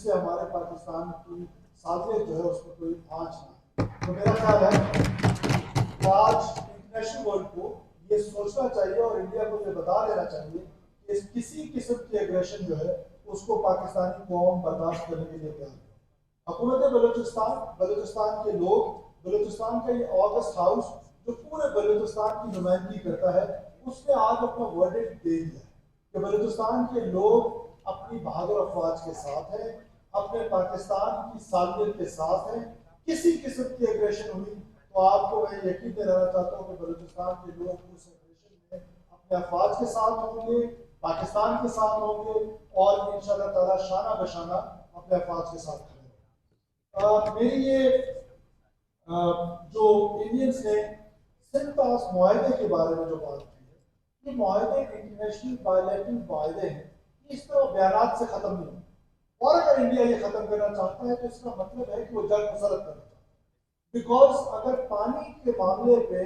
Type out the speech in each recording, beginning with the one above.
سے ہمارے پاکستان کی سازش جو ہے اس میں کوئی آنچ نہ. تو میرا خیال ہے کہ آج انٹرنیشنل ورلڈ کو یہ سوچنا چاہیے اور انڈیا کو یہ بتا دینا چاہیے کہ کسی قسم کی ایگریشن جو ہے اس کو پاکستانی قوم برداشت کرنے کے لیے تیار ہے. حکومت بلوچستان کے لوگ، بلوچستان کا یہ آگسٹ ہاؤس جو پورے بلوچستان کی نمائندگی کرتا ہے، اس نے آج اپنا ورڈکٹ دے دیا کہ بلوچستان کے لوگ اپنی بہادر افواج کے ساتھ ہیں، اپنے پاکستان کی سالمیت کے ساتھ ہیں. کسی قسم کی ایگریشن ہوئی تو آپ کو میں یقین دلانا چاہتا ہوں کہ بلوچستان کے لوگ اس ایگریشن میں اپنے افواج کے ساتھ ہوں گے، پاکستان کے ساتھ ہوں گے اور انشاءاللہ تعالیٰ شانہ بشانہ اپنے افواج کے ساتھ کھڑے ہوں. میری یہ جو انڈینس نے سندھ پاس معاہدے کے بارے میں جو بات کی ہے، یہ معاہدے انٹرنیشنل بائیلیٹرل معاہدے ہیں، اس طرح بیانات سے ختم نہیں ہوتے. اور اگر انڈیا یہ ختم کرنا چاہتا ہے تو اس کا مطلب ہے کہ وہ جنگ مسلط کرنا چاہتا ہے. بیکاز اگر پانی کے معاملے پہ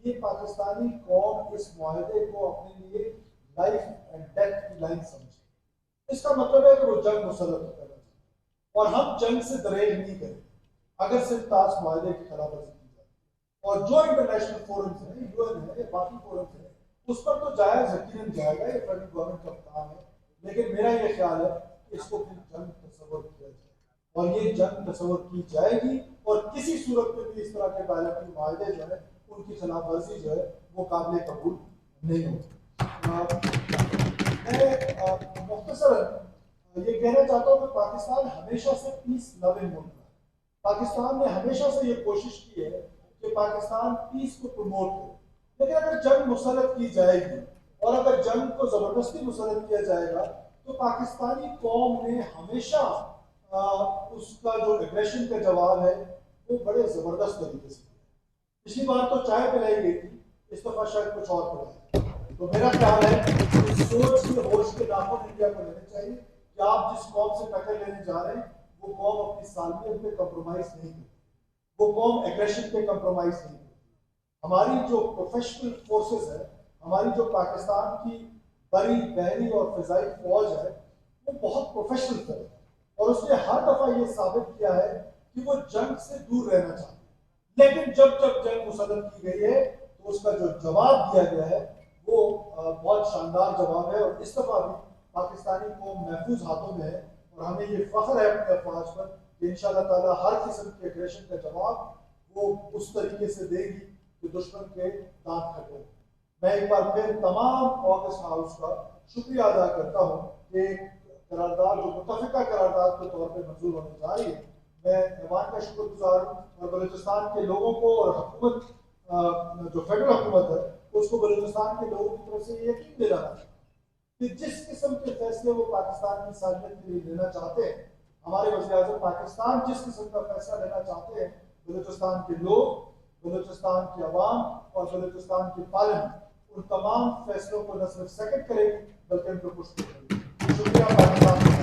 یہ پاکستانی قوم اس معاہدے کو اپنے لیے لائف اینڈ ڈیتھ کی لائن سمجھے، اس کا مطلب ہے کہ وہ جنگ مسلط کرنا چاہتا ہے. اور ہم جنگ سے دریغ نہیں کریں اگر صرف تاج معاہدے کی خلاف ورزی کی جائے. اور جو انٹرنیشنل فورمز ہیں، یو این ہے یا باقی فورمز ہیں، اس پر تو جائز یقیناً جائے گا، یہ فیڈرل گورنمنٹ کا کام ہے. لیکن میرا یہ خیال ہے کہ اس کو پھر جنگ تصور کیا جائے اور یہ جنگ تصور کی جائے گی اور کسی صورت میں بھی اس طرح کے بائیلیٹرل معاہدے جو ہے ان کی خلاف ورزی جو ہے وہ قابل قبول نہیں ہوگی. میں مختصراً یہ کہنا چاہتا ہوں کہ پاکستان ہمیشہ سے پیس لونگ ملک ہے. پاکستان نے ہمیشہ سے یہ کوشش کی ہے کہ پاکستان پیس کو پروموٹ کرے. لیکن اگر جنگ مسلط کی جائے گی اور اگر جنگ کو زبردستی مسلط کیا جائے گا تو پاکستانی قوم نے ہمیشہ اس کا جو ایگریشن کا جواب ہے وہ بڑے زبردست طریقے سے دیا. پچھلی بار تو چائے پلائی گئی تھی، اس دفعہ شاید کچھ اور پلائے. تو میرا خیال ہے کہ سوچ کے ہوش کے ناخن انڈیا کو لینے چاہیے کہ آپ جس قوم سے ٹکر لینے جا رہے ہیں وہ قوم اپنی سالمیت پہ کمپرومائز نہیں کرتی، وہ قوم ایگریشن پہ کمپرومائز نہیں کرتی. ہماری جو پروفیشنل فورسز ہے، ہماری جو پاکستان کی بری بحری اور فضائی فوج ہے، وہ بہت پروفیشنل ہے اور اس نے ہر دفعہ یہ ثابت کیا ہے کہ وہ جنگ سے دور رہنا چاہتی ہے. لیکن جب جنگ مسلط کی گئی ہے تو اس کا جو جواب دیا گیا ہے وہ بہت شاندار جواب ہے. اور اس دفعہ بھی پاکستانی قوم محفوظ ہاتھوں میں ہے اور ہمیں یہ فخر ہے اپنے افواج پر کہ انشاءاللہ تعالیٰ ہر قسم کے ایگریشن کا جواب وہ اس طریقے سے دے گی کہ دشمن کے دانت کھٹے. میں ایک بار پھر تمام آگسٹ ہاؤس کا شکریہ ادا کرتا ہوں کہ قرارداد جو متفقہ قرارداد کے طور پہ منظور ہونے جا رہی ہے. میں ایوان کا شکر گزار ہوں اور بلوچستان کے لوگوں کو اور حکومت جو فیڈرل حکومت ہے اس کو بلوچستان کے لوگوں کی طرف سے یہ یقین دلانا چاہتا کہ جس قسم کے فیصلے وہ پاکستان کی سالمیت کے لیے لینا چاہتے ہیں، ہمارے وزیر اعظم پاکستان جس قسم کا فیصلہ لینا چاہتے ہیں، بلوچستان کے لوگ، بلوچستان کی عوام اور بلوچستان کی پارلیمنٹ ان تمام فیصلوں کو نہ صرف سیکنڈ کرے گی بلکہ ان کو پشت کرے گی. شکریہ پاکستان.